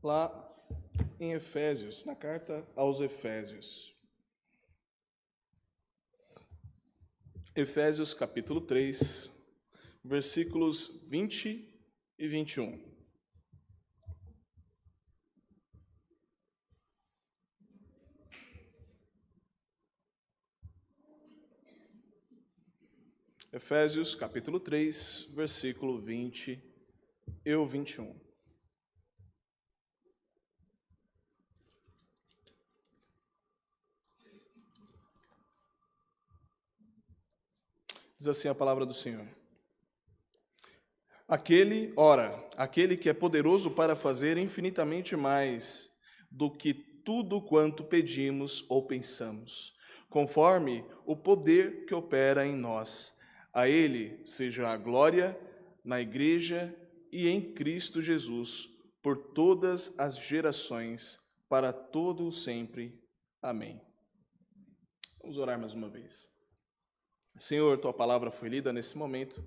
lá em Efésios, na carta aos Efésios. Efésios capítulo 3, versículos 20 e 21. Efésios capítulo 3, versículo 20 e o 21. Diz assim a palavra do Senhor. Aquele que é poderoso para fazer infinitamente mais do que tudo quanto pedimos ou pensamos, conforme o poder que opera em nós. A Ele seja a glória na Igreja e em Cristo Jesus, por todas as gerações, para todo o sempre. Amém. Vamos orar mais uma vez. Senhor, Tua palavra foi lida nesse momento.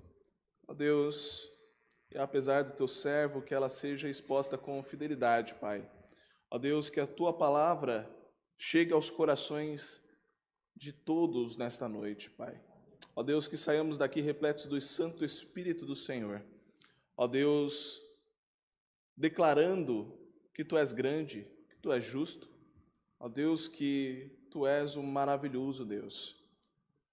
Ó Deus, e apesar do Teu servo, que ela seja exposta com fidelidade, Pai. Ó Deus, que a Tua palavra chegue aos corações de todos nesta noite, Pai. Ó Deus, que saiamos daqui repletos do Santo Espírito do Senhor. Ó Deus, declarando que Tu és grande, que Tu és justo. Ó Deus, que Tu és um maravilhoso Deus.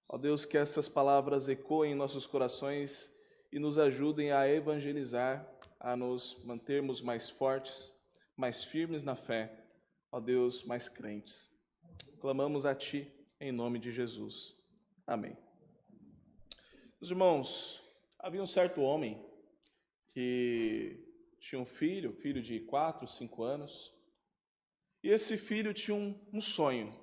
Ó Deus, que essas palavras ecoem em nossos corações e nos ajudem a evangelizar, a nos mantermos mais fortes, mais firmes na fé. Ó Deus, mais crentes. Clamamos a Ti em nome de Jesus. Amém. Meus irmãos, havia um certo homem que tinha um filho de 4, 5 anos, e esse filho tinha um sonho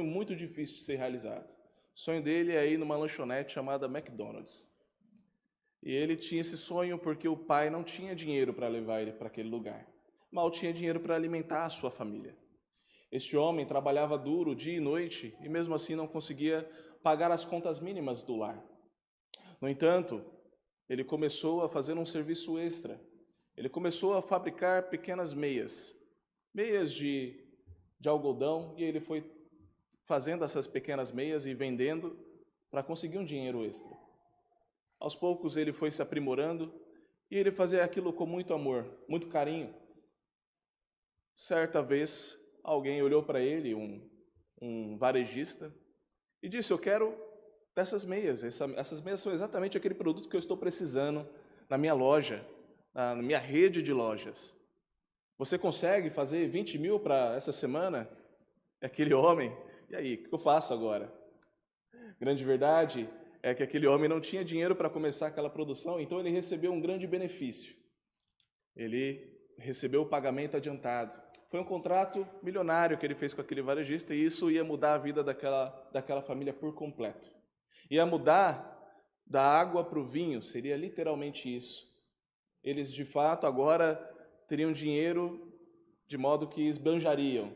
muito difícil de ser realizado. O sonho dele é ir numa lanchonete chamada McDonald's. E ele tinha esse sonho porque o pai não tinha dinheiro para levar ele para aquele lugar. Mal tinha dinheiro para alimentar a sua família. Este homem trabalhava duro dia e noite e mesmo assim não conseguia pagar as contas mínimas do lar. No entanto, ele começou a fazer um serviço extra. Ele começou a fabricar pequenas meias de algodão, e ele foi fazendo essas pequenas meias e vendendo para conseguir um dinheiro extra. Aos poucos ele foi se aprimorando e ele fazia aquilo com muito amor, muito carinho. Certa vez, alguém olhou para ele, um varejista, e disse: eu quero dessas meias. Essas meias são exatamente aquele produto que eu estou precisando na minha loja, na minha rede de lojas. Você consegue fazer 20 mil para essa semana? Aquele homem: e aí, o que eu faço agora? Grande verdade é que aquele homem não tinha dinheiro para começar aquela produção, então ele recebeu um grande benefício. Ele recebeu o pagamento adiantado. Foi um contrato milionário que ele fez com aquele varejista, e isso ia mudar a vida daquela família por completo. Ia mudar da água para o vinho, seria literalmente isso. Eles, de fato, agora teriam dinheiro de modo que esbanjariam.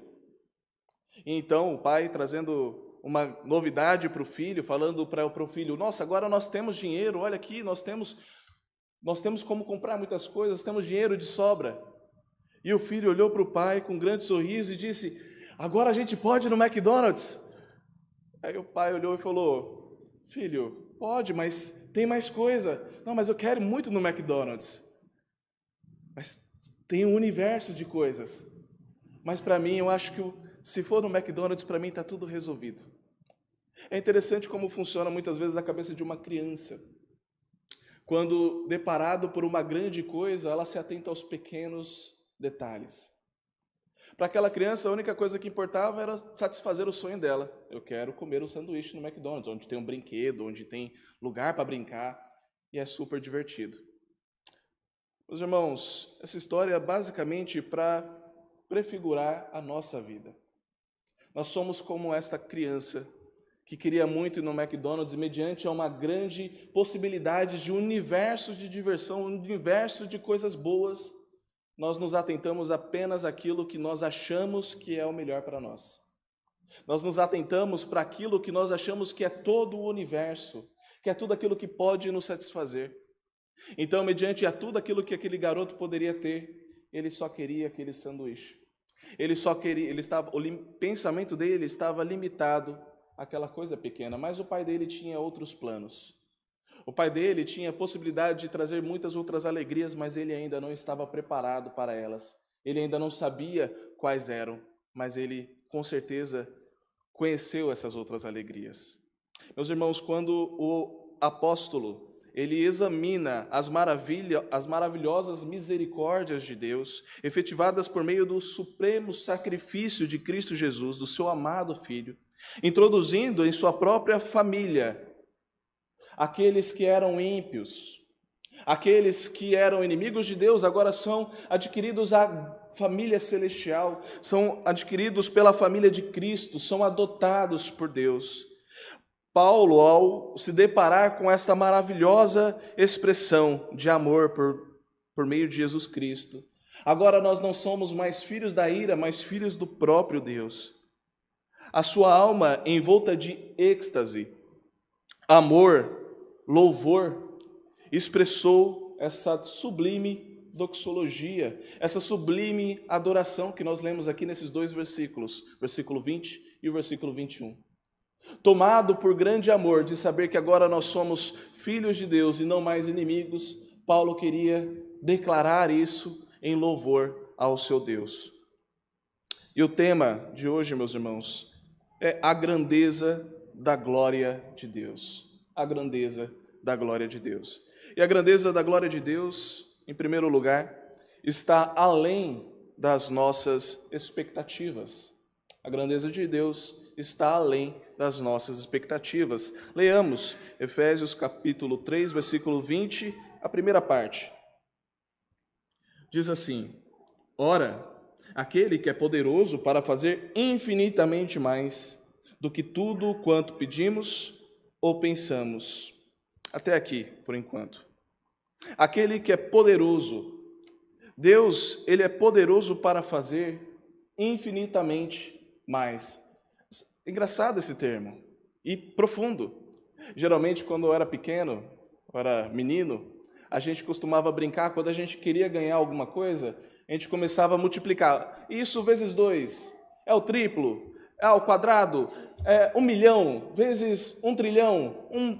E então, o pai, trazendo uma novidade para o filho, falando para o filho: nossa, agora nós temos dinheiro, olha aqui, nós temos como comprar muitas coisas, temos dinheiro de sobra. E o filho olhou para o pai com um grande sorriso e disse: agora a gente pode ir no McDonald's? Aí o pai olhou e falou: filho, pode, mas tem mais coisa. Não, mas eu quero muito no McDonald's. Mas tem um universo de coisas. Mas para mim, eu acho que se for no McDonald's, para mim está tudo resolvido. É interessante como funciona muitas vezes a cabeça de uma criança. Quando deparado por uma grande coisa, ela se atenta aos pequenos detalhes. Para aquela criança, a única coisa que importava era satisfazer o sonho dela. Eu quero comer um sanduíche no McDonald's, onde tem um brinquedo, onde tem lugar para brincar, e é super divertido. Meus irmãos, essa história é basicamente para prefigurar a nossa vida. Nós somos como esta criança que queria muito ir no McDonald's, e mediante a uma grande possibilidade de universo de diversão, um universo de coisas boas, nós nos atentamos apenas àquilo que nós achamos que é o melhor para nós. Nós nos atentamos para aquilo que nós achamos que é todo o universo, que é tudo aquilo que pode nos satisfazer. Então, mediante a tudo aquilo que aquele garoto poderia ter, ele só queria aquele sanduíche. O pensamento dele estava limitado àquela coisa pequena, mas o pai dele tinha outros planos. O pai dele tinha a possibilidade de trazer muitas outras alegrias, mas ele ainda não estava preparado para elas. Ele ainda não sabia quais eram, mas ele, com certeza, conheceu essas outras alegrias. Meus irmãos, quando o apóstolo ele examina as maravilhosas misericórdias de Deus, efetivadas por meio do supremo sacrifício de Cristo Jesus, do seu amado Filho, introduzindo em sua própria família aqueles que eram ímpios, aqueles que eram inimigos de Deus, agora são adquiridos à família celestial, são adquiridos pela família de Cristo, são adotados por Deus. Paulo, ao se deparar com esta maravilhosa expressão de amor por meio de Jesus Cristo, agora nós não somos mais filhos da ira, mas filhos do próprio Deus. A sua alma envolta de êxtase, amor, louvor, expressou essa sublime doxologia, essa sublime adoração que nós lemos aqui nesses dois versículos, versículo 20 e o versículo 21. Tomado por grande amor de saber que agora nós somos filhos de Deus e não mais inimigos, Paulo queria declarar isso em louvor ao seu Deus. E o tema de hoje, meus irmãos, é a grandeza da glória de Deus. A grandeza da glória de Deus. E a grandeza da glória de Deus, em primeiro lugar, está além das nossas expectativas. A grandeza de Deus está além das nossas expectativas. Leamos Efésios capítulo 3, versículo 20, a primeira parte. Diz assim: Ora, aquele que é poderoso para fazer infinitamente mais do que tudo quanto pedimos ou pensamos. Até aqui, por enquanto. Aquele que é poderoso. Deus, ele é poderoso para fazer infinitamente mais. Engraçado esse termo e profundo. Geralmente, quando eu era pequeno, eu era menino, a gente costumava brincar, quando a gente queria ganhar alguma coisa, a gente começava a multiplicar. Isso vezes 2 é o triplo, é ao quadrado, é 1 milhão, vezes 1 trilhão, 1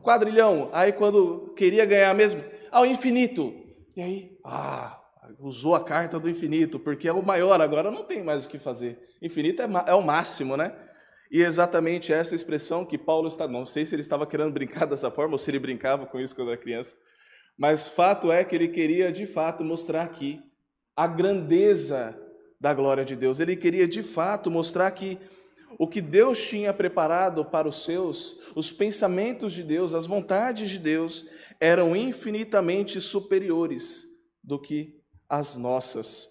quadrilhão. Aí quando queria ganhar mesmo, ao infinito. E aí, usou a carta do infinito, porque é o maior, agora não tem mais o que fazer. Infinito é o máximo, né? E exatamente essa expressão que Paulo está... Não sei se ele estava querendo brincar dessa forma, ou se ele brincava com isso quando era criança, mas fato é que ele queria, de fato, mostrar aqui a grandeza da glória de Deus. Ele queria, de fato, mostrar que o que Deus tinha preparado para os seus, os pensamentos de Deus, as vontades de Deus, eram infinitamente superiores do que as nossas.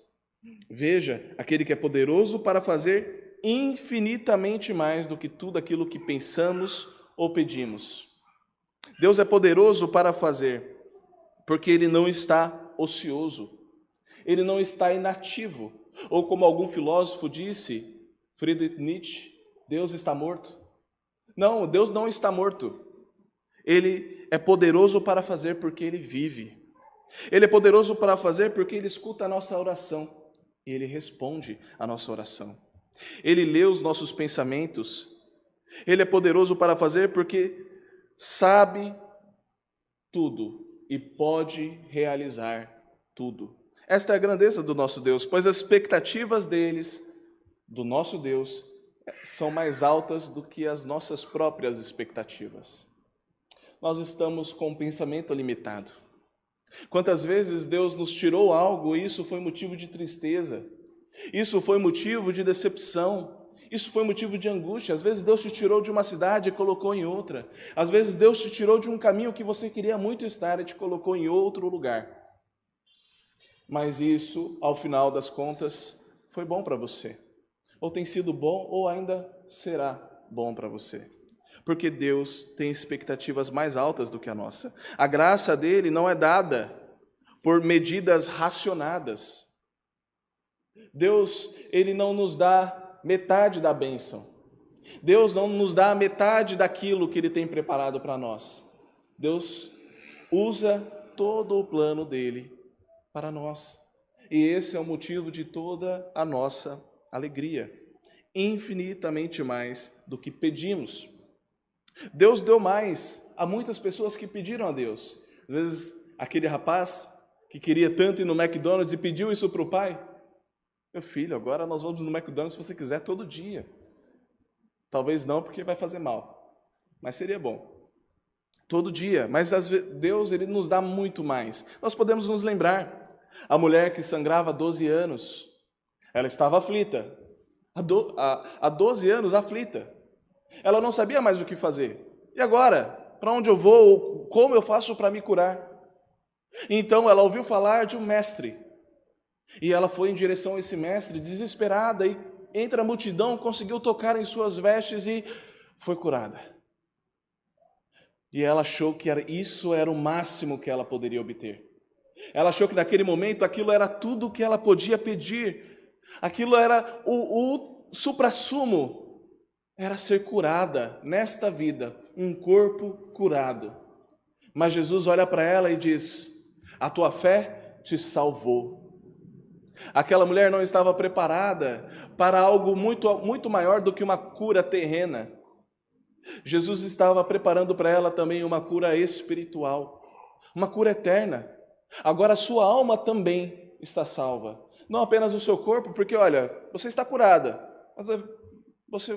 Veja, aquele que é poderoso para fazer infinitamente mais do que tudo aquilo que pensamos ou pedimos. Deus é poderoso para fazer, porque Ele não está ocioso, Ele não está inativo, ou como algum filósofo disse, Friedrich Nietzsche, Deus está morto. Não, Deus não está morto. Ele é poderoso para fazer porque Ele vive. Ele é poderoso para fazer porque Ele escuta a nossa oração e Ele responde a nossa oração. Ele lê os nossos pensamentos. Ele é poderoso para fazer porque sabe tudo e pode realizar tudo. Esta é a grandeza do nosso Deus, pois as expectativas do nosso Deus, são mais altas do que as nossas próprias expectativas. Nós estamos com um pensamento limitado. Quantas vezes Deus nos tirou algo e isso foi motivo de tristeza, isso foi motivo de decepção, isso foi motivo de angústia. Às vezes Deus te tirou de uma cidade e colocou em outra. Às vezes Deus te tirou de um caminho que você queria muito estar e te colocou em outro lugar. Mas isso, ao final das contas, foi bom para você. Ou tem sido bom, ou ainda será bom para você. Porque Deus tem expectativas mais altas do que a nossa. A graça dele não é dada por medidas racionadas. Deus, ele não nos dá metade da bênção. Deus não nos dá metade daquilo que ele tem preparado para nós. Deus usa todo o plano dele para nós. E esse é o motivo de toda a nossa alegria, infinitamente mais do que pedimos. Deus deu mais a muitas pessoas que pediram a Deus. Às vezes, aquele rapaz que queria tanto ir no McDonald's e pediu isso para o pai. Meu filho, agora nós vamos no McDonald's se você quiser todo dia. Talvez não, porque vai fazer mal, mas seria bom. Todo dia, mas Deus ele nos dá muito mais. Nós podemos nos lembrar, a mulher que sangrava há 12 anos, ela estava aflita, há 12 anos aflita. Ela não sabia mais o que fazer. E agora? Para onde eu vou? Como eu faço para me curar? Então ela ouviu falar de um mestre. E ela foi em direção a esse mestre, desesperada, e entre a multidão conseguiu tocar em suas vestes e foi curada. E ela achou que isso era o máximo que ela poderia obter. Ela achou que naquele momento aquilo era tudo o que ela podia pedir. Aquilo era o suprassumo. Era ser curada nesta vida, um corpo curado. Mas Jesus olha para ela e diz: a tua fé te salvou. Aquela mulher não estava preparada para algo muito maior do que uma cura terrena. Jesus estava preparando para ela também uma cura espiritual, uma cura eterna. Agora a sua alma também está salva. Não apenas o seu corpo, porque olha, você está curada, mas você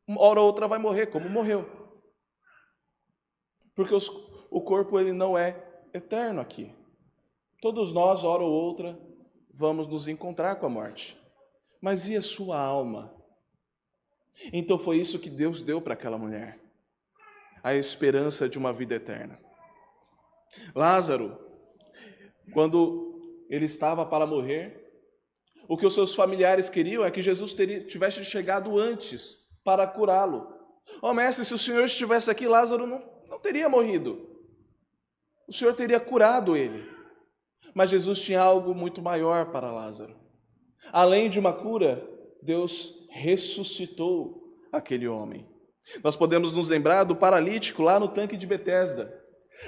uma hora ou outra vai morrer, como morreu. Porque o corpo ele não é eterno aqui. Todos nós, hora ou outra, vamos nos encontrar com a morte. Mas e a sua alma? Então foi isso que Deus deu para aquela mulher. A esperança de uma vida eterna. Lázaro, quando ele estava para morrer, o que os seus familiares queriam é que Jesus tivesse chegado antes para curá-lo. Ó mestre, se o Senhor estivesse aqui, Lázaro não teria morrido. O Senhor teria curado ele. Mas Jesus tinha algo muito maior para Lázaro. Além de uma cura, Deus ressuscitou aquele homem. Nós podemos nos lembrar do paralítico lá no tanque de Betesda.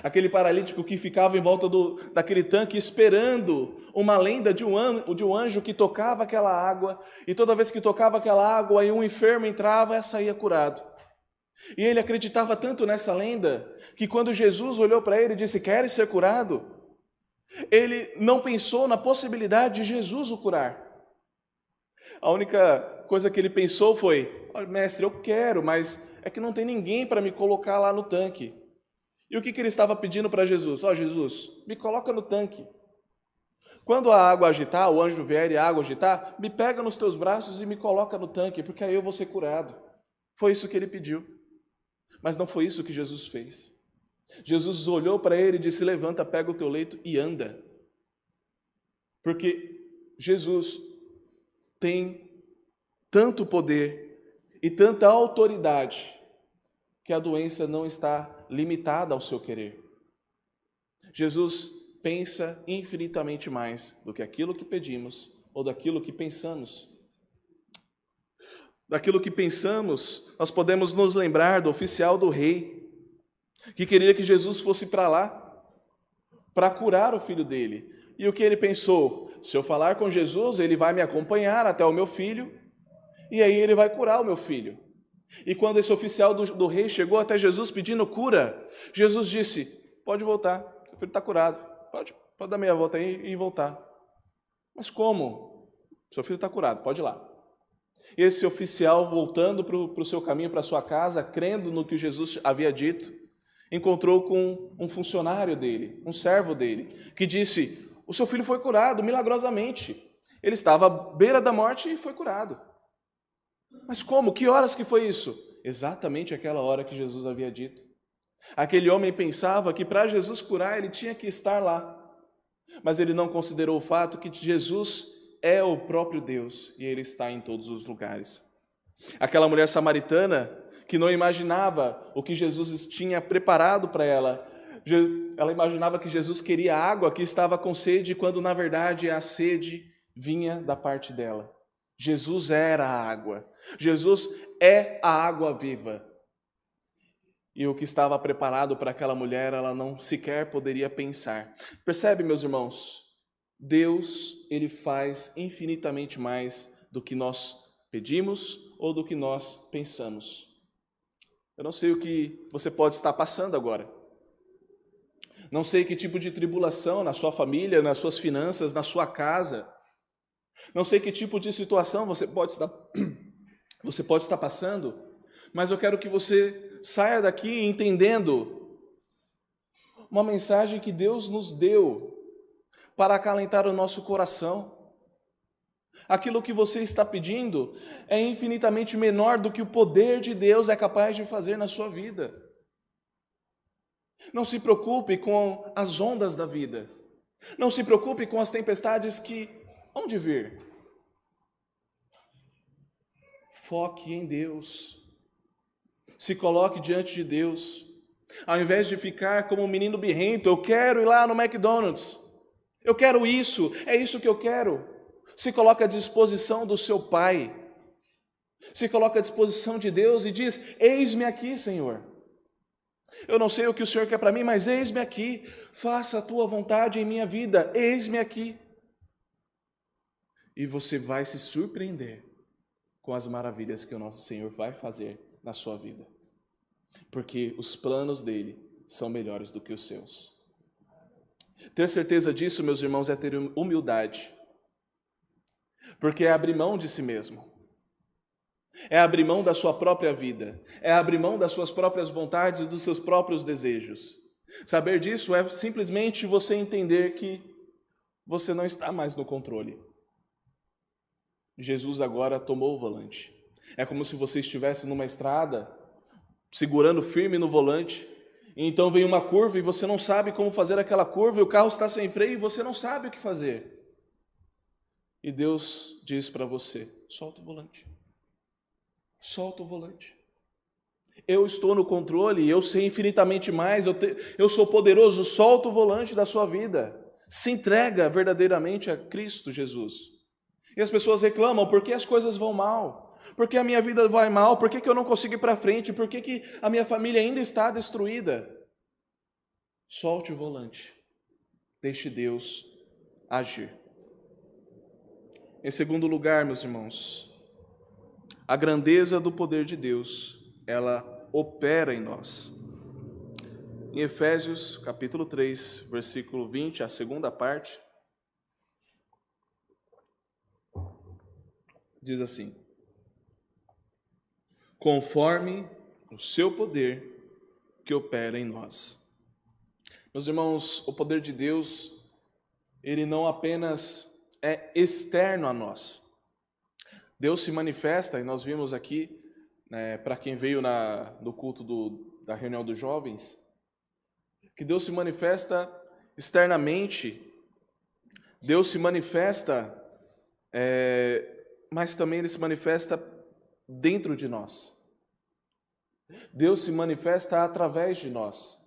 Aquele paralítico que ficava em volta daquele tanque esperando uma lenda de um anjo que tocava aquela água, e toda vez que tocava aquela água e um enfermo entrava, e saía curado. E ele acreditava tanto nessa lenda, que quando Jesus olhou para ele e disse: queres ser curado? Ele não pensou na possibilidade de Jesus o curar. A única coisa que ele pensou foi: mestre, eu quero, mas é que não tem ninguém para me colocar lá no tanque. E o que ele estava pedindo para Jesus? Jesus, me coloca no tanque. Quando a água agitar, o anjo vier e a água agitar, me pega nos teus braços e me coloca no tanque, porque aí eu vou ser curado. Foi isso que ele pediu. Mas não foi isso que Jesus fez. Jesus olhou para ele e disse: levanta, pega o teu leito e anda. Porque Jesus tem tanto poder e tanta autoridade que a doença não está limitada ao seu querer. Jesus pensa infinitamente mais do que aquilo que pedimos ou daquilo que pensamos. Daquilo que pensamos, nós podemos nos lembrar do oficial do rei, que queria que Jesus fosse para lá, para curar o filho dele. E o que ele pensou? Se eu falar com Jesus, ele vai me acompanhar até o meu filho, e aí ele vai curar o meu filho. E quando esse oficial do rei chegou até Jesus pedindo cura, Jesus disse: pode voltar, seu filho está curado, pode dar meia volta aí e voltar. Mas como? Seu filho está curado, pode ir lá. Esse oficial, voltando para o seu caminho, para a sua casa, crendo no que Jesus havia dito, encontrou com um funcionário dele, um servo dele, que disse: o seu filho foi curado milagrosamente. Ele estava à beira da morte e foi curado. Mas como? Que horas que foi isso? Exatamente aquela hora que Jesus havia dito. Aquele homem pensava que para Jesus curar ele tinha que estar lá. Mas ele não considerou o fato que Jesus é o próprio Deus e ele está em todos os lugares. Aquela mulher samaritana que não imaginava o que Jesus tinha preparado para ela. Ela imaginava que Jesus queria água, que estava com sede, quando na verdade a sede vinha da parte dela. Jesus era a água. Jesus é a água viva. E o que estava preparado para aquela mulher, ela não sequer poderia pensar. Percebe, meus irmãos? Deus, Ele faz infinitamente mais do que nós pedimos ou do que nós pensamos. Eu não sei o que você pode estar passando agora. Não sei que tipo de tribulação na sua família, nas suas finanças, na sua casa. Não sei que tipo de situação você pode estar passando, mas eu quero que você saia daqui entendendo uma mensagem que Deus nos deu para acalentar o nosso coração. Aquilo que você está pedindo é infinitamente menor do que o poder de Deus é capaz de fazer na sua vida. Não se preocupe com as ondas da vida. Não se preocupe com as tempestades que hão de vir. Foque em Deus. Se coloque diante de Deus. Ao invés de ficar como um menino birrento, eu quero ir lá no McDonald's. Eu quero isso, é isso que eu quero. Se coloque à disposição do seu Pai. Se coloque à disposição de Deus e diz: eis-me aqui, Senhor. Eu não sei o que o Senhor quer para mim, mas eis-me aqui. Faça a tua vontade em minha vida. Eis-me aqui. E você vai se surpreender com as maravilhas que o nosso Senhor vai fazer na sua vida. Porque os planos dele são melhores do que os seus. Ter certeza disso, meus irmãos, é ter humildade. Porque é abrir mão de si mesmo. É abrir mão da sua própria vida. É abrir mão das suas próprias vontades, dos seus próprios desejos. Saber disso é simplesmente você entender que você não está mais no controle. Jesus agora tomou o volante. É como se você estivesse numa estrada, segurando firme no volante, e então vem uma curva e você não sabe como fazer aquela curva, e o carro está sem freio e você não sabe o que fazer. E Deus diz para você: solta o volante. Solta o volante. Eu estou no controle, eu sei infinitamente mais, eu sou poderoso, solta o volante da sua vida. Se entrega verdadeiramente a Cristo Jesus. E as pessoas reclamam: por que as coisas vão mal? Por que a minha vida vai mal? Por que eu não consigo ir para frente? Por que a minha família ainda está destruída? Solte o volante. Deixe Deus agir. Em segundo lugar, meus irmãos, a grandeza do poder de Deus, ela opera em nós. Em Efésios, capítulo 3, versículo 20, a segunda parte, diz assim: conforme o seu poder que opera em nós. Meus irmãos, o poder de Deus, ele não apenas é externo a nós. Deus se manifesta, e nós vimos aqui, para quem veio no culto da reunião dos jovens, que Deus se manifesta externamente, Deus se manifesta, mas também Ele se manifesta dentro de nós. Deus se manifesta através de nós.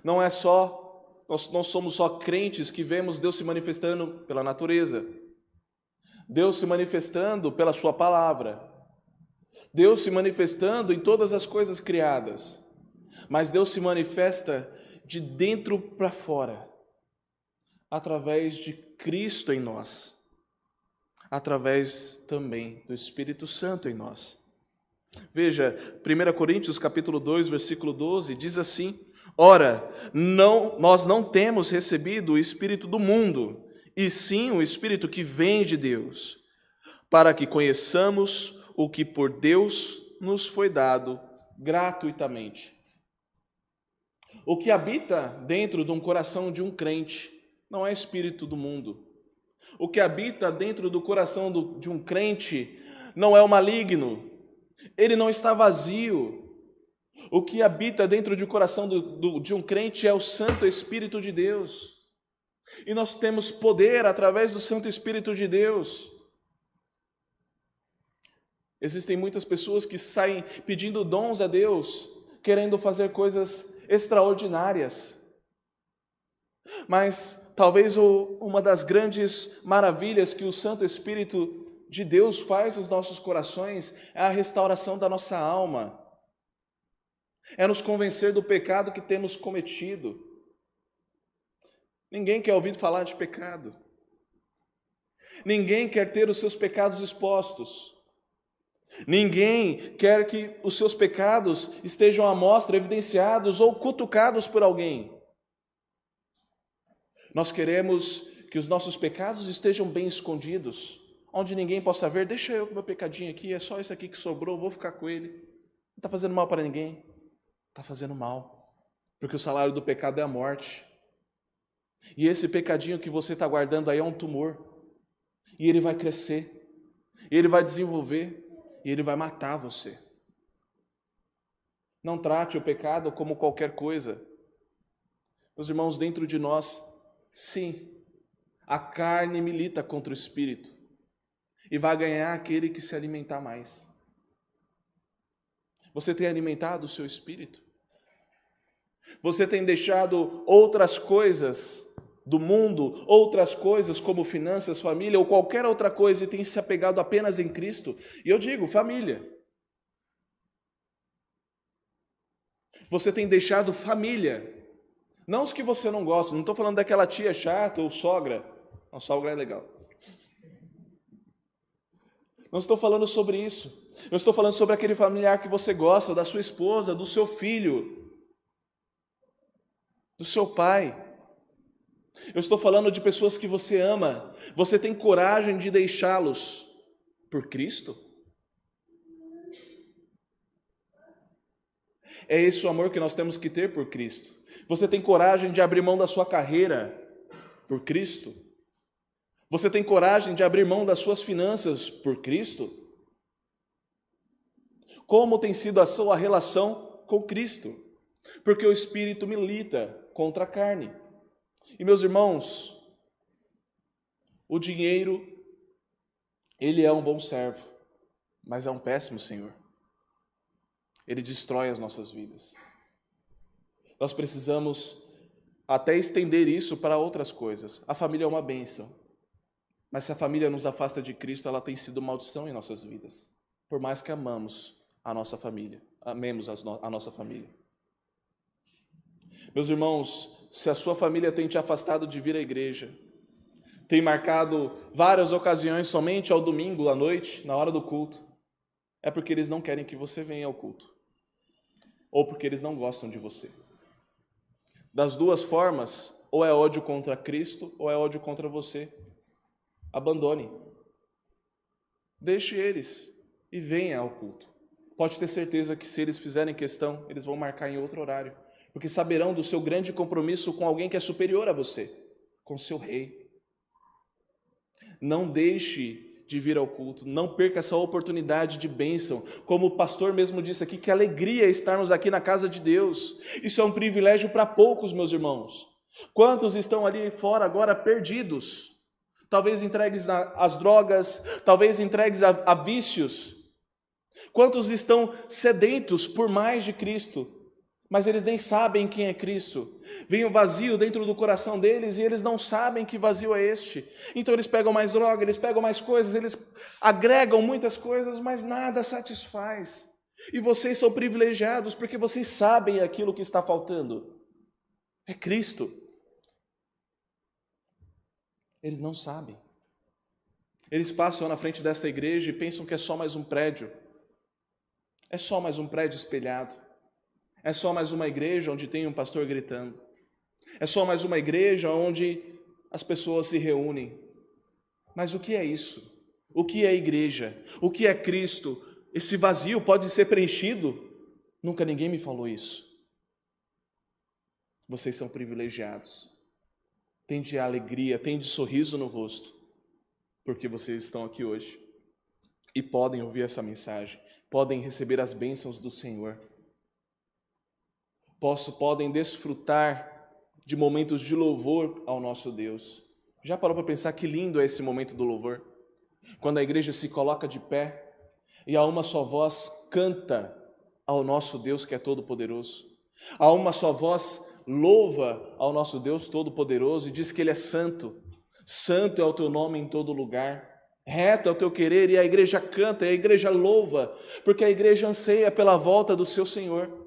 Não é só, nós não somos só crentes que vemos Deus se manifestando pela natureza. Deus se manifestando pela sua palavra. Deus se manifestando em todas as coisas criadas. Mas Deus se manifesta de dentro para fora, através de Cristo em nós, através também do Espírito Santo em nós. Veja, 1 Coríntios capítulo 2, versículo 12, diz assim: ora, nós não temos recebido o Espírito do mundo, e sim o Espírito que vem de Deus, para que conheçamos o que por Deus nos foi dado gratuitamente. O que habita dentro de um coração de um crente não é espírito do mundo. O que habita dentro do coração de um crente não é o maligno. Ele não está vazio. O que habita dentro do coração de um crente é o Santo Espírito de Deus. E nós temos poder através do Santo Espírito de Deus. Existem muitas pessoas que saem pedindo dons a Deus, querendo fazer coisas extraordinárias. Mas talvez uma das grandes maravilhas que o Santo Espírito de Deus faz nos nossos corações é a restauração da nossa alma. É nos convencer do pecado que temos cometido. Ninguém quer ouvir falar de pecado. Ninguém quer ter os seus pecados expostos. Ninguém quer que os seus pecados estejam à mostra, evidenciados ou cutucados por alguém. Nós queremos que os nossos pecados estejam bem escondidos, onde ninguém possa ver. Deixa eu com meu pecadinho aqui, é só esse aqui que sobrou, vou ficar com ele. Não está fazendo mal para ninguém. Está fazendo mal, porque o salário do pecado é a morte. E esse pecadinho que você está guardando aí é um tumor. E ele vai crescer, e ele vai desenvolver, e ele vai matar você. Não trate o pecado como qualquer coisa. Meus irmãos, dentro de nós, sim, a carne milita contra o espírito, e vai ganhar aquele que se alimentar mais. Você tem alimentado o seu espírito? Você tem deixado outras coisas do mundo, outras coisas como finanças, família ou qualquer outra coisa e tem se apegado apenas em Cristo? E eu digo, família. Você tem deixado família. Não os que você não gosta, não estou falando daquela tia chata ou sogra. A sogra é legal. Não estou falando sobre isso. Eu estou falando sobre aquele familiar que você gosta, da sua esposa, do seu filho, do seu pai. Eu estou falando de pessoas que você ama. Você tem coragem de deixá-los por Cristo? É esse o amor que nós temos que ter por Cristo. Você tem coragem de abrir mão da sua carreira por Cristo? Você tem coragem de abrir mão das suas finanças por Cristo? Como tem sido a sua relação com Cristo? Porque o Espírito milita contra a carne. E meus irmãos, o dinheiro, ele é um bom servo, mas é um péssimo senhor. Ele destrói as nossas vidas. Nós precisamos até estender isso para outras coisas. A família é uma bênção, mas se a família nos afasta de Cristo, ela tem sido maldição em nossas vidas. Por mais que amemos a nossa família, amemos a nossa família. Meus irmãos, se a sua família tem te afastado de vir à igreja, tem marcado várias ocasiões somente ao domingo à noite, na hora do culto, é porque eles não querem que você venha ao culto, ou porque eles não gostam de você. Das duas formas, ou é ódio contra Cristo, ou é ódio contra você. Abandone. Deixe eles e venha ao culto. Pode ter certeza que se eles fizerem questão, eles vão marcar em outro horário, porque saberão do seu grande compromisso com alguém que é superior a você, com seu rei. Não deixe de vir ao culto, não perca essa oportunidade de bênção. Como o pastor mesmo disse aqui, que alegria estarmos aqui na casa de Deus. Isso é um privilégio para poucos, meus irmãos. Quantos estão ali fora agora perdidos? Talvez entregues às drogas, talvez entregues a vícios. Quantos estão sedentos por mais de Cristo, mas eles nem sabem quem é Cristo. Vem um vazio dentro do coração deles e eles não sabem que vazio é este. Então eles pegam mais droga, eles pegam mais coisas, eles agregam muitas coisas, mas nada satisfaz. E vocês são privilegiados porque vocês sabem aquilo que está faltando. É Cristo. Eles não sabem. Eles passam na frente desta igreja e pensam que é só mais um prédio. É só mais um prédio espelhado. É só mais uma igreja onde tem um pastor gritando. É só mais uma igreja onde as pessoas se reúnem. Mas o que é isso? O que é igreja? O que é Cristo? Esse vazio pode ser preenchido? Nunca ninguém me falou isso. Vocês são privilegiados. Tende alegria, tende sorriso no rosto, porque vocês estão aqui hoje e podem ouvir essa mensagem, podem receber as bênçãos do Senhor. Podem desfrutar de momentos de louvor ao nosso Deus. Já parou para pensar que lindo é esse momento do louvor? Quando a igreja se coloca de pé e a uma só voz canta ao nosso Deus que é todo-poderoso. A uma só voz louva ao nosso Deus todo-poderoso e diz que Ele é santo. Santo é o teu nome em todo lugar. Reto é o teu querer, e a igreja canta, e a igreja louva, porque a igreja anseia pela volta do seu Senhor.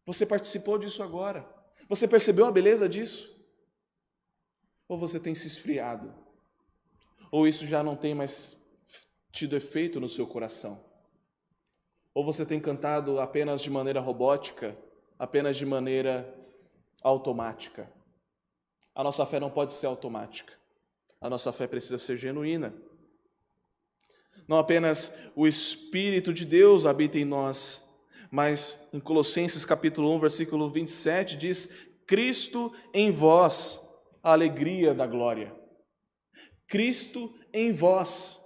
Você participou disso agora. Você percebeu a beleza disso? Ou você tem se esfriado? Ou isso já não tem mais tido efeito no seu coração? Ou você tem cantado apenas de maneira robótica, apenas de maneira automática? A nossa fé não pode ser automática. A nossa fé precisa ser genuína. Não apenas o Espírito de Deus habita em nós, mas em Colossenses capítulo 1, versículo 27, diz: Cristo em vós, a alegria da glória. Cristo em vós.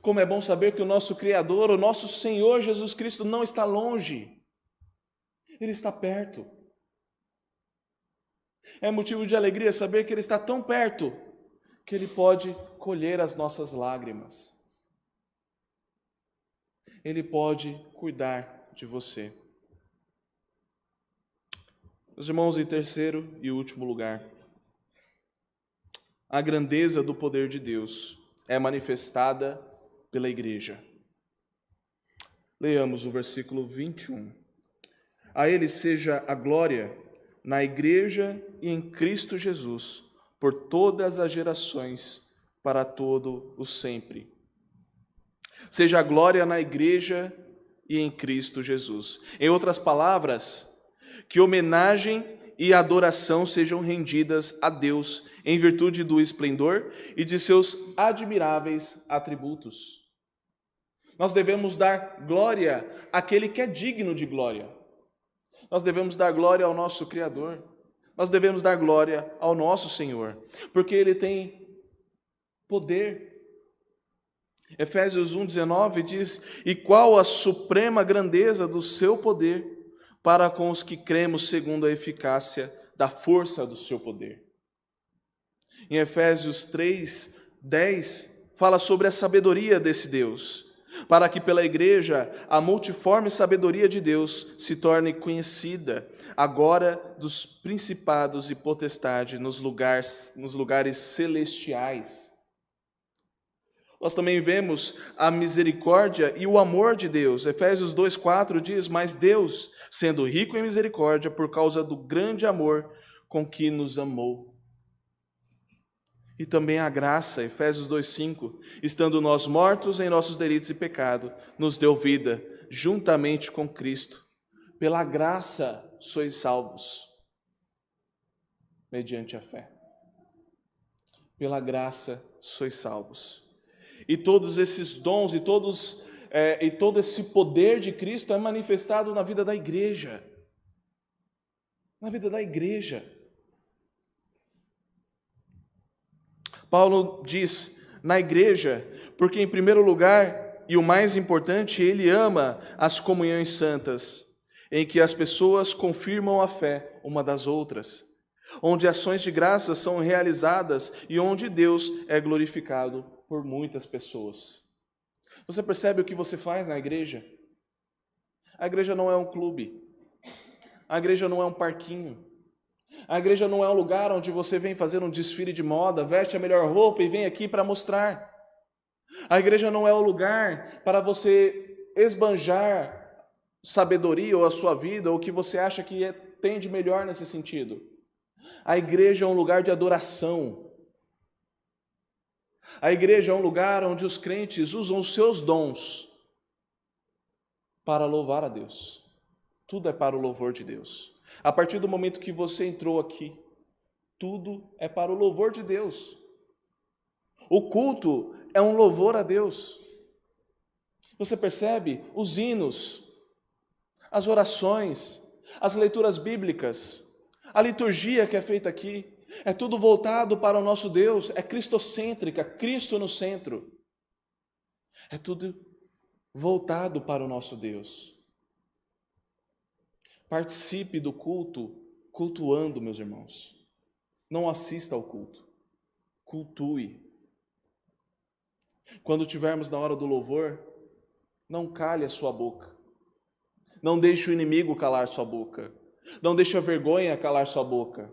Como é bom saber que o nosso Criador, o nosso Senhor Jesus Cristo não está longe. Ele está perto. É motivo de alegria saber que Ele está tão perto que Ele pode colher as nossas lágrimas. Ele pode cuidar de você. Meus irmãos, em terceiro e último lugar, a grandeza do poder de Deus é manifestada pela igreja. Leamos o versículo 21. A Ele seja a glória na igreja e em Cristo Jesus, por todas as gerações, para todo o sempre. Seja a glória na igreja e em Cristo Jesus. Em outras palavras, que homenagem e adoração sejam rendidas a Deus em virtude do esplendor e de seus admiráveis atributos. Nós devemos dar glória àquele que é digno de glória. Nós devemos dar glória ao nosso Criador. Nós devemos dar glória ao nosso Senhor, porque Ele tem poder. Efésios 1,19 diz: E qual a suprema grandeza do seu poder para com os que cremos segundo a eficácia da força do seu poder. Em Efésios 3:10 fala sobre a sabedoria desse Deus, para que pela igreja a multiforme sabedoria de Deus se torne conhecida, agora dos principados e potestades nos lugares celestiais. Nós também vemos a misericórdia e o amor de Deus. Efésios 2,4 diz: Mas Deus, sendo rico em misericórdia, por causa do grande amor com que nos amou. E também a graça, Efésios 2,5, estando nós mortos em nossos delitos e pecado, nos deu vida, juntamente com Cristo. Pela graça sois salvos, mediante a fé. Pela graça sois salvos. E todos esses dons e todo esse poder de Cristo é manifestado na vida da igreja. Na vida da igreja. Paulo diz, na igreja, porque em primeiro lugar, e o mais importante, ele ama as comunhões santas, em que as pessoas confirmam a fé uma das outras, onde ações de graça são realizadas e onde Deus é glorificado por muitas pessoas. Você percebe o que você faz na igreja? A igreja não é um clube. A igreja não é um parquinho. A igreja não é um lugar onde você vem fazer um desfile de moda, veste a melhor roupa e vem aqui para mostrar. A igreja não é o lugar para você esbanjar sabedoria ou a sua vida, ou o que você acha que tem de melhor nesse sentido. A igreja é um lugar de adoração. A igreja é um lugar onde os crentes usam os seus dons para louvar a Deus. Tudo é para o louvor de Deus. A partir do momento que você entrou aqui, tudo é para o louvor de Deus. O culto é um louvor a Deus. Você percebe? Os hinos, as orações, as leituras bíblicas, a liturgia que é feita aqui, é tudo voltado para o nosso Deus, é cristocêntrica, Cristo no centro. É tudo voltado para o nosso Deus. Participe do culto, cultuando, meus irmãos. Não assista ao culto, cultue. Quando estivermos na hora do louvor, não cale a sua boca. Não deixe o inimigo calar sua boca. Não deixe a vergonha calar sua boca.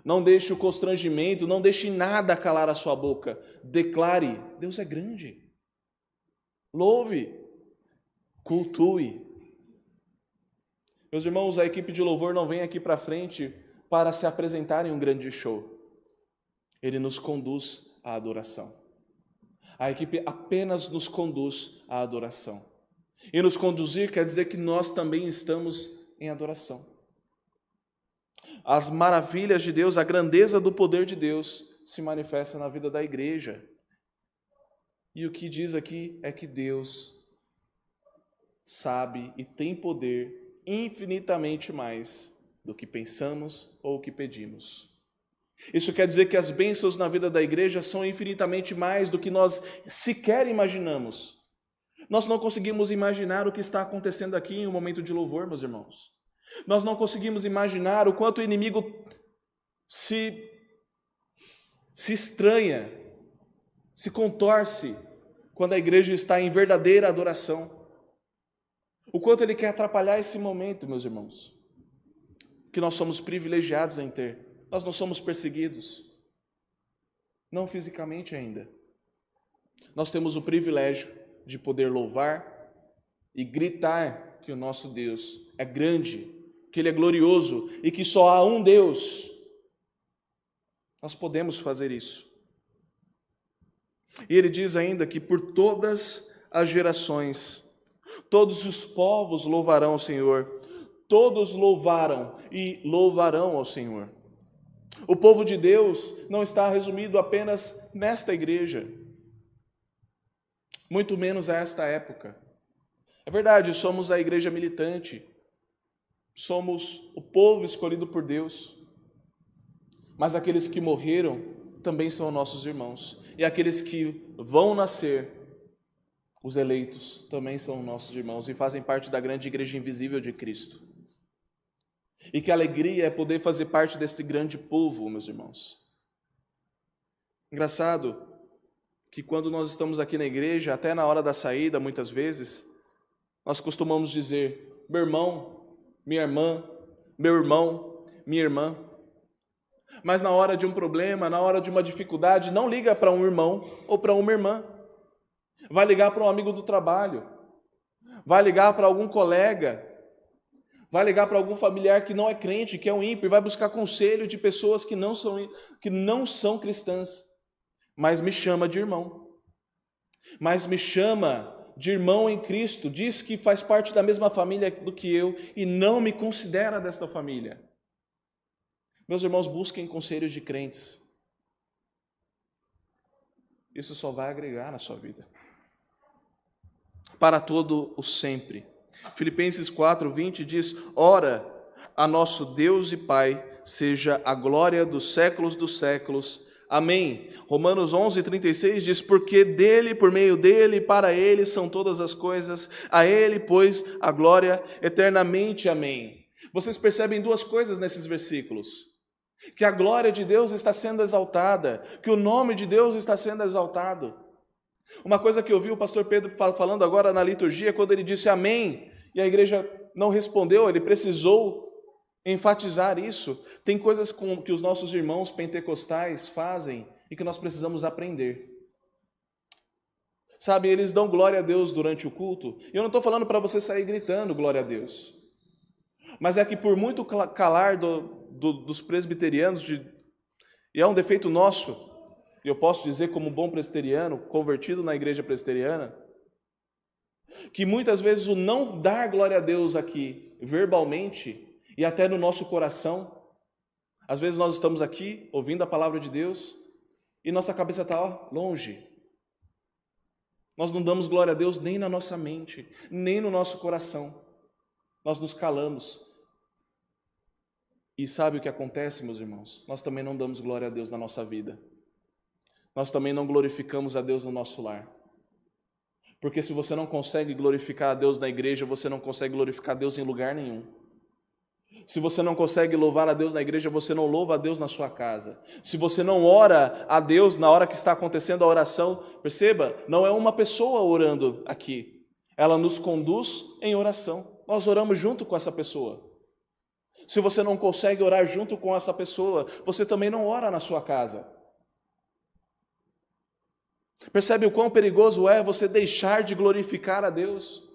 Não deixe o constrangimento, não deixe nada calar a sua boca. Declare, Deus é grande. Louve, cultue. Meus irmãos, a equipe de louvor não vem aqui para frente para se apresentar em um grande show. Ele nos conduz à adoração. A equipe apenas nos conduz à adoração. E nos conduzir quer dizer que nós também estamos em adoração. As maravilhas de Deus, a grandeza do poder de Deus se manifesta na vida da igreja. E o que diz aqui é que Deus sabe e tem poder infinitamente mais do que pensamos ou o que pedimos. Isso quer dizer que as bênçãos na vida da igreja são infinitamente mais do que nós sequer imaginamos. Nós não conseguimos imaginar o que está acontecendo aqui em um momento de louvor, meus irmãos. Nós não conseguimos imaginar o quanto o inimigo se estranha, se contorce quando a igreja está em verdadeira adoração. O quanto ele quer atrapalhar esse momento, meus irmãos, que nós somos privilegiados em ter. Nós não somos perseguidos, não fisicamente ainda. Nós temos o privilégio de poder louvar e gritar que o nosso Deus é grande, que Ele é glorioso e que só há um Deus. Nós podemos fazer isso. E ele diz ainda que por todas as gerações, todos os povos louvarão ao Senhor. Todos louvaram e louvarão ao Senhor. O povo de Deus não está resumido apenas nesta igreja, muito menos a esta época. É verdade, somos a igreja militante, somos o povo escolhido por Deus, mas aqueles que morreram também são nossos irmãos, e aqueles que vão nascer, os eleitos, também são nossos irmãos e fazem parte da grande igreja invisível de Cristo. E que alegria é poder fazer parte deste grande povo, meus irmãos. Engraçado que quando nós estamos aqui na igreja, até na hora da saída, muitas vezes, nós costumamos dizer, meu irmão, minha irmã, meu irmão, minha irmã. Mas na hora de um problema, na hora de uma dificuldade, não liga para um irmão ou para uma irmã. Vai ligar para um amigo do trabalho, vai ligar para algum colega, vai ligar para algum familiar que não é crente, que é um ímpio, e vai buscar conselho de pessoas que não são cristãs, mas me chama de irmão. Mas me chama de irmão em Cristo, diz que faz parte da mesma família do que eu e não me considera desta família. Meus irmãos, busquem conselhos de crentes. Isso só vai agregar na sua vida. Para todo o sempre. Filipenses 4:20 diz, ora, a nosso Deus e Pai seja a glória dos séculos. Amém. Romanos 11:36 diz, porque dele, por meio dele, para ele são todas as coisas, a ele, pois, a glória eternamente. Amém. Vocês percebem duas coisas nesses versículos. Que a glória de Deus está sendo exaltada, que o nome de Deus está sendo exaltado. Uma coisa que eu vi o pastor Pedro falando agora na liturgia, quando ele disse amém, e a igreja não respondeu, ele precisou enfatizar isso. Tem coisas que os nossos irmãos pentecostais fazem e que nós precisamos aprender. Sabe, eles dão glória a Deus durante o culto, e eu não estou falando para você sair gritando glória a Deus, mas é que por muito calar dos presbiterianos, e é um defeito nosso, e eu posso dizer como bom presbiteriano, convertido na igreja presbiteriana, que muitas vezes o não dar glória a Deus aqui, verbalmente, e até no nosso coração, às vezes nós estamos aqui, ouvindo a palavra de Deus, e nossa cabeça está longe. Nós não damos glória a Deus nem na nossa mente, nem no nosso coração. Nós nos calamos. E sabe o que acontece, meus irmãos? Nós também não damos glória a Deus na nossa vida. Nós também não glorificamos a Deus no nosso lar. Porque se você não consegue glorificar a Deus na igreja, você não consegue glorificar a Deus em lugar nenhum. Se você não consegue louvar a Deus na igreja, você não louva a Deus na sua casa. Se você não ora a Deus na hora que está acontecendo a oração, perceba, não é uma pessoa orando aqui. Ela nos conduz em oração. Nós oramos junto com essa pessoa. Se você não consegue orar junto com essa pessoa, você também não ora na sua casa. Percebe o quão perigoso é você deixar de glorificar a Deus?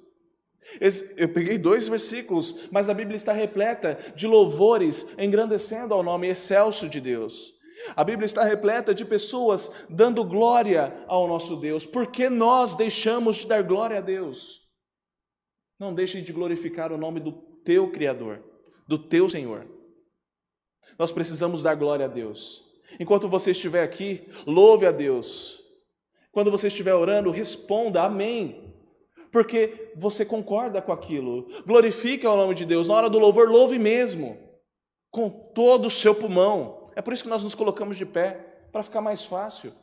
Eu peguei 2 versículos, mas a Bíblia está repleta de louvores, engrandecendo ao nome excelso de Deus. A Bíblia está repleta de pessoas dando glória ao nosso Deus. Por que nós deixamos de dar glória a Deus? Não deixe de glorificar o nome do teu Criador, do teu Senhor. Nós precisamos dar glória a Deus. Enquanto você estiver aqui, louve a Deus. Quando você estiver orando, responda amém, porque você concorda com aquilo. Glorifique o nome de Deus. Na hora do louvor, louve mesmo, com todo o seu pulmão. É por isso que nós nos colocamos de pé, para ficar mais fácil.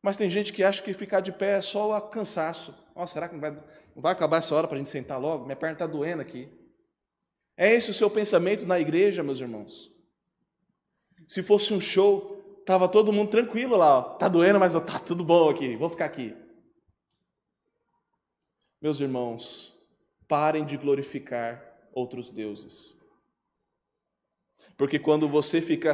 Mas tem gente que acha que ficar de pé é só o cansaço. Nossa, será que não vai acabar essa hora para a gente sentar logo? Minha perna está doendo aqui. É esse o seu pensamento na igreja, meus irmãos? Se fosse um show, estava todo mundo tranquilo lá. Ó. Tá doendo, mas tá tudo bom aqui, vou ficar aqui. Meus irmãos, parem de glorificar outros deuses. Porque quando você fica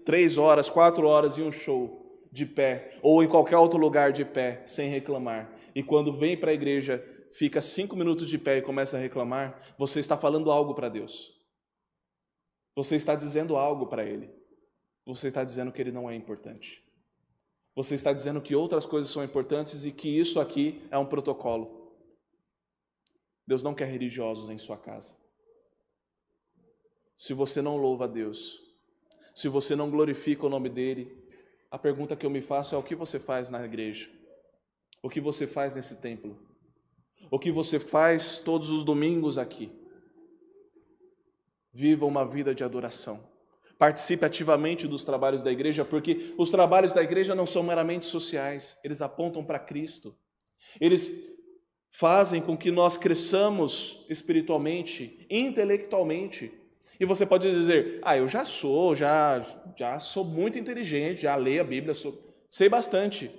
3 horas, 4 horas em um show de pé, ou em qualquer outro lugar de pé, sem reclamar, e quando vem para a igreja, fica 5 minutos de pé e começa a reclamar, você está falando algo para Deus. Você está dizendo algo para Ele. Você está dizendo que Ele não é importante. Você está dizendo que outras coisas são importantes e que isso aqui é um protocolo. Deus não quer religiosos em sua casa. Se você não louva a Deus, se você não glorifica o nome dEle, a pergunta que eu me faço é: o que você faz na igreja? O que você faz nesse templo? O que você faz todos os domingos aqui? Viva uma vida de adoração. Participe ativamente dos trabalhos da igreja, porque os trabalhos da igreja não são meramente sociais, eles apontam para Cristo. Eles fazem com que nós cresçamos espiritualmente, intelectualmente. E você pode dizer: eu já sou muito inteligente, já leio a Bíblia, sei bastante.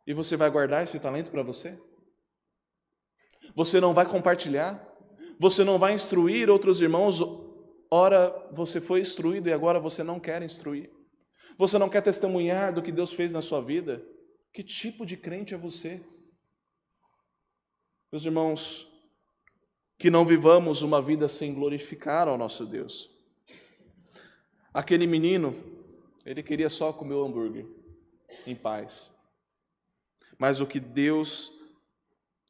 E você vai guardar esse talento para você? Você não vai compartilhar? Você não vai instruir outros irmãos? Ora, você foi instruído e agora você não quer instruir. Você não quer testemunhar do que Deus fez na sua vida? Que tipo de crente é você? Meus irmãos, que não vivamos uma vida sem glorificar ao nosso Deus. Aquele menino, ele queria só comer o hambúrguer, em paz. Mas o que Deus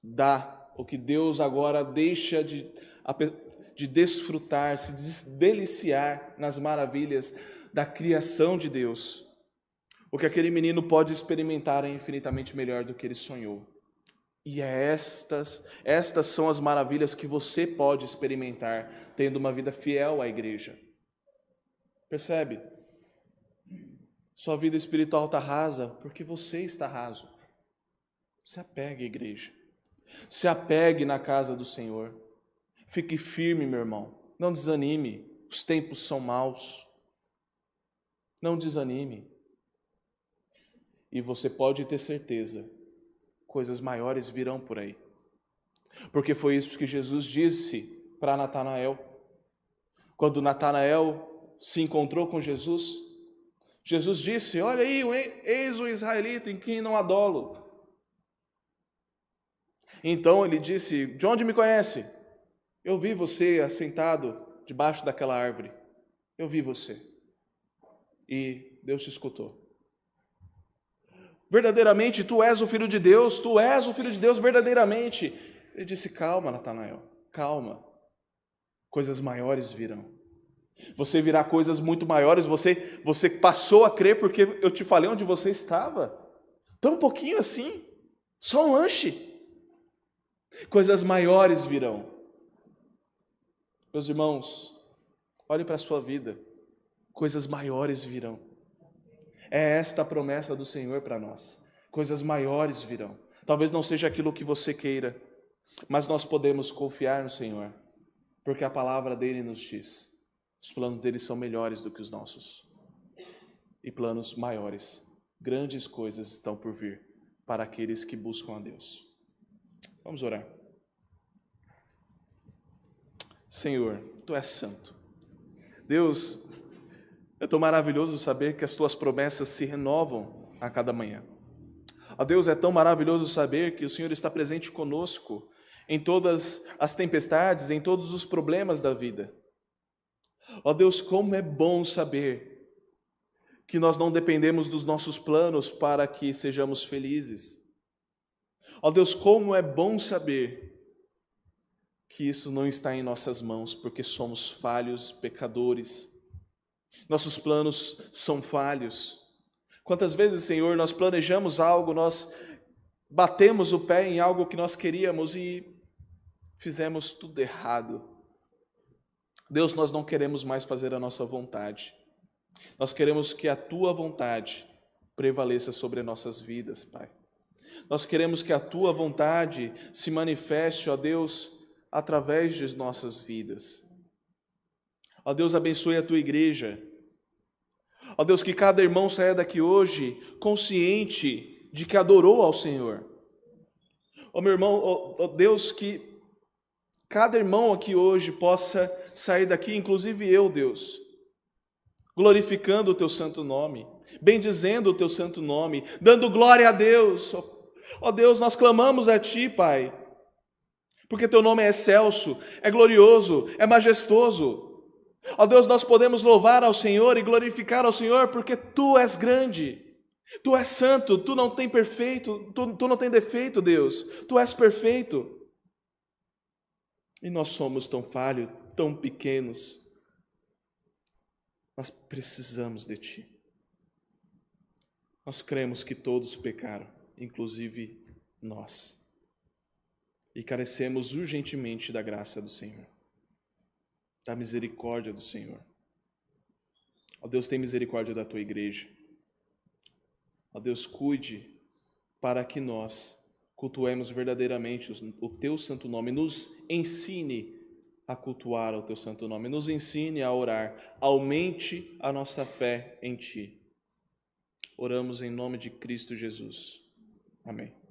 dá, o que Deus agora deixa de desfrutar, se deliciar nas maravilhas da criação de Deus. O que aquele menino pode experimentar é infinitamente melhor do que ele sonhou. E estas são as maravilhas que você pode experimentar tendo uma vida fiel à igreja. Percebe? Sua vida espiritual está rasa porque você está raso. Se apegue à igreja. Se apegue na casa do Senhor. Fique firme, meu irmão. Não desanime. Os tempos são maus. Não desanime. E você pode ter certeza, coisas maiores virão por aí. Porque foi isso que Jesus disse para Natanael. Quando Natanael se encontrou com Jesus, Jesus disse: olha aí, eis o israelita em quem não há dolo. Então ele disse: de onde me conhece? Eu vi você assentado debaixo daquela árvore. Eu vi você. E Deus te escutou. Verdadeiramente, tu és o Filho de Deus, tu és o Filho de Deus verdadeiramente. Ele disse: calma, Natanael, calma. Coisas maiores virão. Você virá coisas muito maiores. Você passou a crer porque eu te falei onde você estava. Tão pouquinho assim, só um lanche. Coisas maiores virão. Meus irmãos, olhem para a sua vida. Coisas maiores virão. É esta a promessa do Senhor para nós. Coisas maiores virão. Talvez não seja aquilo que você queira, mas nós podemos confiar no Senhor, porque a palavra dele nos diz: os planos dele são melhores do que os nossos. E planos maiores, grandes coisas estão por vir para aqueles que buscam a Deus. Vamos orar. Senhor, tu és santo. Deus, é tão maravilhoso saber que as tuas promessas se renovam a cada manhã. Ó Deus, é tão maravilhoso saber que o Senhor está presente conosco em todas as tempestades, em todos os problemas da vida. Ó Deus, como é bom saber que nós não dependemos dos nossos planos para que sejamos felizes. Ó Deus, como é bom saber que isso não está em nossas mãos, porque somos falhos, pecadores. Nossos planos são falhos. Quantas vezes, Senhor, nós planejamos algo, nós batemos o pé em algo que nós queríamos e fizemos tudo errado. Deus, nós não queremos mais fazer a nossa vontade. Nós queremos que a Tua vontade prevaleça sobre nossas vidas, Pai. Nós queremos que a Tua vontade se manifeste, ó Deus, através de nossas vidas. Ó Deus, abençoe a Tua igreja. Ó Deus, que cada irmão saia daqui hoje consciente de que adorou ao Senhor. Ó meu irmão, ó Deus, que cada irmão aqui hoje possa sair daqui, inclusive eu, Deus, glorificando o Teu santo nome, bendizendo o Teu santo nome, dando glória a Deus. Ó Deus, nós clamamos a Ti, Pai, porque Teu nome é excelso, é glorioso, é majestoso. Ó Deus, nós podemos louvar ao Senhor e glorificar ao Senhor porque Tu és grande, Tu és santo, Tu não tem perfeito, tu não tem defeito, Deus, Tu és perfeito. E nós somos tão falhos, tão pequenos. Nós precisamos de Ti. Nós cremos que todos pecaram, inclusive nós. E carecemos urgentemente da graça do Senhor, da misericórdia do Senhor. Ó Deus, tem misericórdia da Tua igreja. Ó Deus, cuide para que nós cultuemos verdadeiramente o Teu santo nome. Nos ensine a cultuar o Teu santo nome. Nos ensine a orar. Aumente a nossa fé em Ti. Oramos em nome de Cristo Jesus. Amém.